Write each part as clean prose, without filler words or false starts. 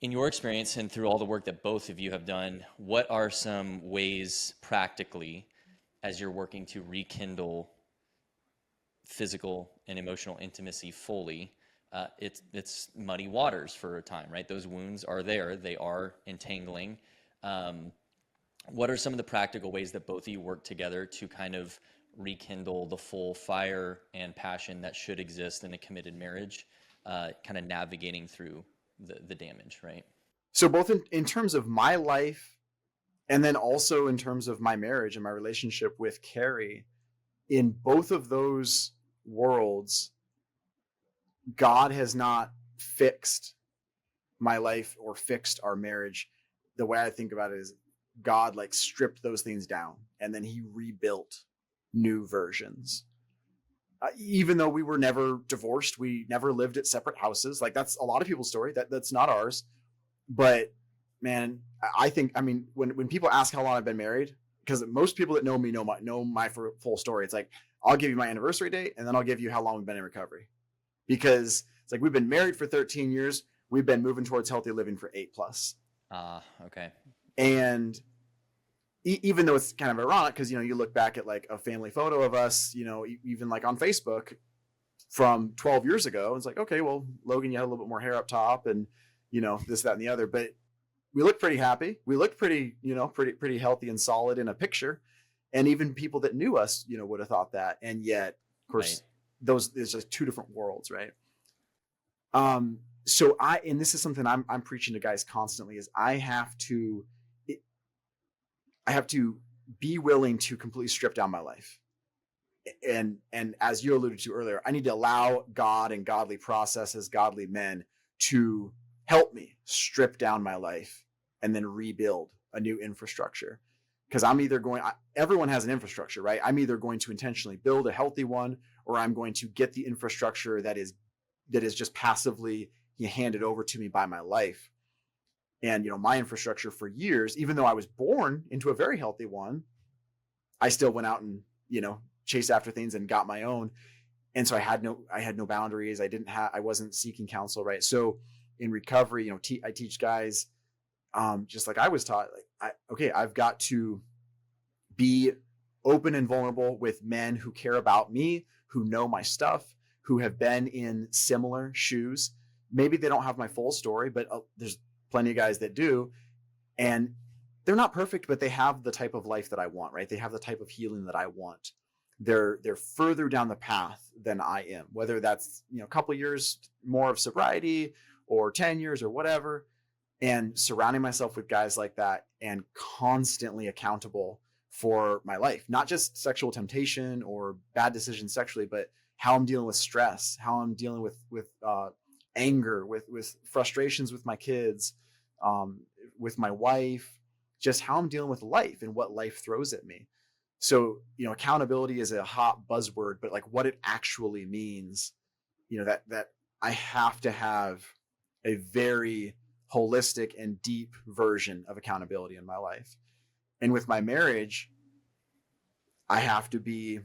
In your experience and through all the work that both of you have done, what are some ways practically as you're working to rekindle physical and emotional intimacy fully? It's muddy waters for a time, right? Those wounds are there; they are entangling. Um, what are some of the practical ways that both of you work together to kind of rekindle the full fire and passion that should exist in a committed marriage, kind of navigating through the damage, right? So both in terms of my life and then also in terms of my marriage and my relationship with Carrie, in both of those worlds, God has not fixed my life or fixed our marriage. The way I think about it is God like stripped those things down and then he rebuilt new versions. Even though we were never divorced, we never lived at separate houses. Like that's a lot of people's story. That's not ours. But man, I think, I mean, when people ask how long I've been married, because most people that know me know my full story. It's like, I'll give you my anniversary date and then I'll give you how long we've been in recovery. Because it's like, we've been married for 13 years. We've been moving towards healthy living for 8 plus. Okay. And even though it's kind of ironic, because, you look back at like a family photo of us, even like on Facebook from 12 years ago, it's like, okay, well, Logan, you had a little bit more hair up top and, this, that, and the other. But we looked pretty happy. We looked pretty, pretty healthy and solid in a picture. And even people that knew us, would have thought that. And yet, of course, Right. there's just two different worlds, right? So and this is something I'm preaching to guys constantly is I have to be willing to completely strip down my life. And as you alluded to earlier, I need to allow God and godly processes, godly men to help me strip down my life and then rebuild a new infrastructure. Because everyone has an infrastructure, right? I'm either going to intentionally build a healthy one, or I'm going to get the infrastructure that is just passively handed over to me by my life. And, my infrastructure for years, even though I was born into a very healthy one, I still went out and, chased after things and got my own. And so I had no boundaries. I wasn't seeking counsel. Right. So in recovery, I teach guys, just like I was taught, like, I've got to be open and vulnerable with men who care about me, who know my stuff, who have been in similar shoes. Maybe they don't have my full story, but there's plenty of guys that do. And they're not perfect, but they have the type of life that I want, right? They have the type of healing that I want. They're further down the path than I am, whether that's, a couple of years more of sobriety or 10 years or whatever. And surrounding myself with guys like that and constantly accountable for my life, not just sexual temptation or bad decisions sexually, but how I'm dealing with stress, how I'm dealing with anger, with frustrations with my kids, with my wife, just how I'm dealing with life and what life throws at me. So, accountability is a hot buzzword, but like what it actually means, that I have to have a very holistic and deep version of accountability in my life. And with my marriage, I have to be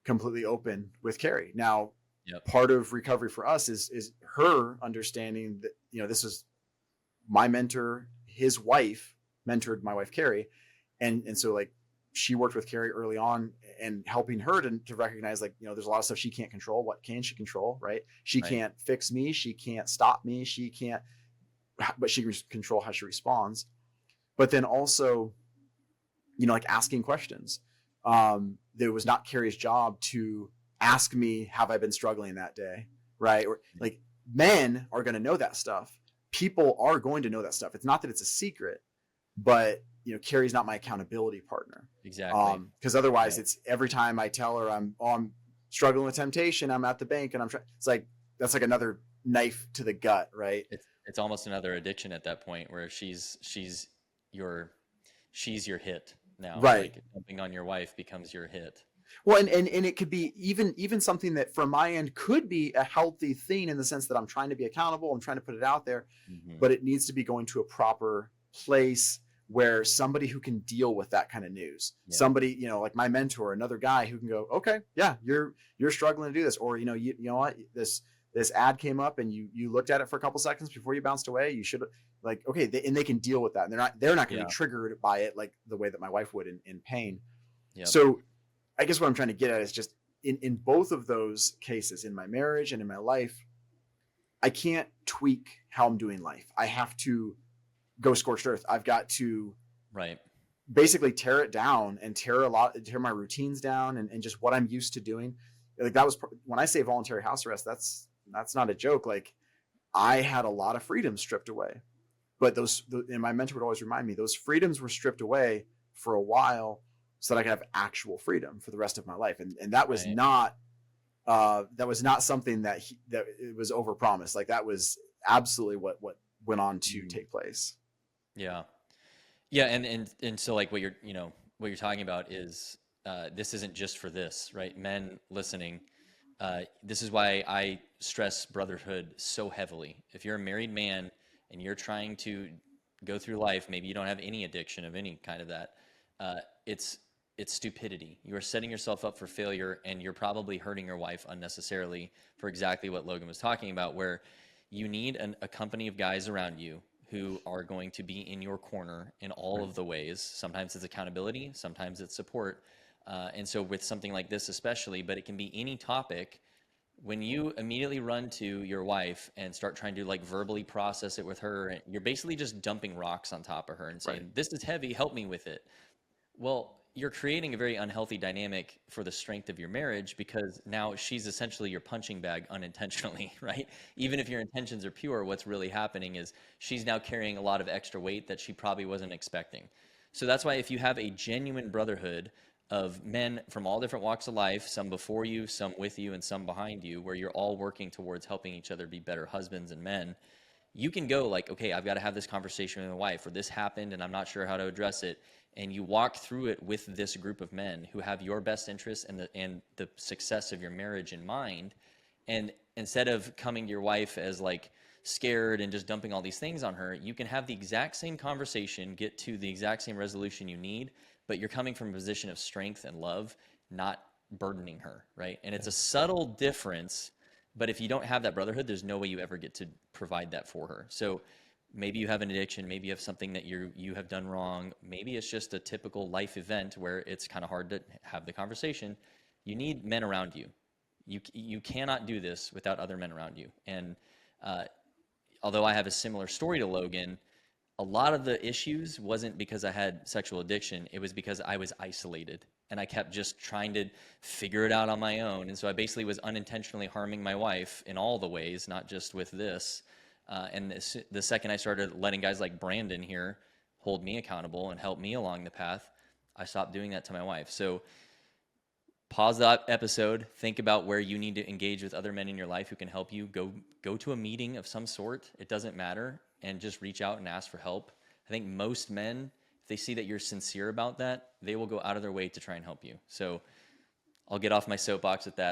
completely open with Carrie. Now, Yep. part of recovery for us is her understanding that, this is my mentor, his wife mentored my wife, Carrie. And so like she worked with Carrie early on and helping her to recognize like, there's a lot of stuff she can't control. What can she control? Right. She Right. can't fix me. She can't stop me. She can't, but she can control how she responds. But then also, like asking questions. There was not Carrie's job to ask me, have I been struggling that day? Right. Or like men are going to know that stuff. People are going to know that stuff. It's not that it's a secret, but Carrie's not my accountability partner. Exactly. Because otherwise Yeah. it's every time I tell her I'm struggling with temptation, I'm at the bank and I'm trying, it's like, that's like another knife to the gut. Right. It's almost another addiction at that point where your she's your hit now. Right. Like jumping on your wife becomes your hit. Well, and it could be even something that from my end could be a healthy thing in the sense that I'm trying to be accountable, I'm trying to put it out there, Hmm. but it needs to be going to a proper place where somebody who can deal with that kind of news, Yeah. somebody, like my mentor, another guy who can go, okay, yeah, you're struggling to do this, or you know what, this ad came up and you looked at it for a couple seconds before you bounced away. You should like, okay, and they can deal with that. And they're not going to Yeah. be triggered by it like the way that my wife would in pain. Yep. So I guess what I'm trying to get at is just in both of those cases, in my marriage and in my life, I can't tweak how I'm doing life. I have to go scorched earth. I've got to Right. basically tear it down and tear my routines down and just what I'm used to doing. Like that was when I say voluntary house arrest, that's not a joke. Like I had a lot of freedom stripped away, but and my mentor would always remind me, those freedoms were stripped away for a while so that I could have actual freedom for the rest of my life. And that was Right. not something that it was overpromised. Like that was absolutely what went on to take place. Yeah. Yeah. And so like what you're talking about is, this isn't just for this, right? Men listening, this is why I stress brotherhood so heavily. If you're a married man and you're trying to go through life, maybe you don't have any addiction of any kind of that. It's stupidity. You are setting yourself up for failure, and you're probably hurting your wife unnecessarily for exactly what Logan was talking about, where you need a company of guys around you who are going to be in your corner in all of the ways. Sometimes it's accountability, sometimes it's support. And so with something like this especially, but it can be any topic, when you immediately run to your wife and start trying to like verbally process it with her, and you're basically just dumping rocks on top of her and saying, Right. this is heavy, help me with it. Well, you're creating a very unhealthy dynamic for the strength of your marriage, because now she's essentially your punching bag unintentionally, right? Even if your intentions are pure, what's really happening is she's now carrying a lot of extra weight that she probably wasn't expecting. So that's why if you have a genuine brotherhood of men from all different walks of life, some before you, some with you, and some behind you, where you're all working towards helping each other be better husbands and men, you can go like, okay, I've got to have this conversation with my wife, or this happened and I'm not sure how to address it. And you walk through it with this group of men who have your best interests and the success of your marriage in mind. And instead of coming to your wife as like scared and just dumping all these things on her, you can have the exact same conversation, get to the exact same resolution you need, but you're coming from a position of strength and love, not burdening her, right? And it's a subtle difference, but if you don't have that brotherhood, there's no way you ever get to provide that for her. So maybe you have an addiction, maybe you have something that you have done wrong, maybe it's just a typical life event where it's kind of hard to have the conversation. You need men around you. You cannot do this without other men around you. And although I have a similar story to Logan, a lot of the issues wasn't because I had sexual addiction. It was because I was isolated and I kept just trying to figure it out on my own. And so I basically was unintentionally harming my wife in all the ways, not just with this. The second I started letting guys like Brandon here hold me accountable and help me along the path, I stopped doing that to my wife. So pause that episode, think about where you need to engage with other men in your life who can help you. Go to a meeting of some sort. It doesn't matter. And just reach out and ask for help. I think most men, if they see that you're sincere about that, they will go out of their way to try and help you. So I'll get off my soapbox with that.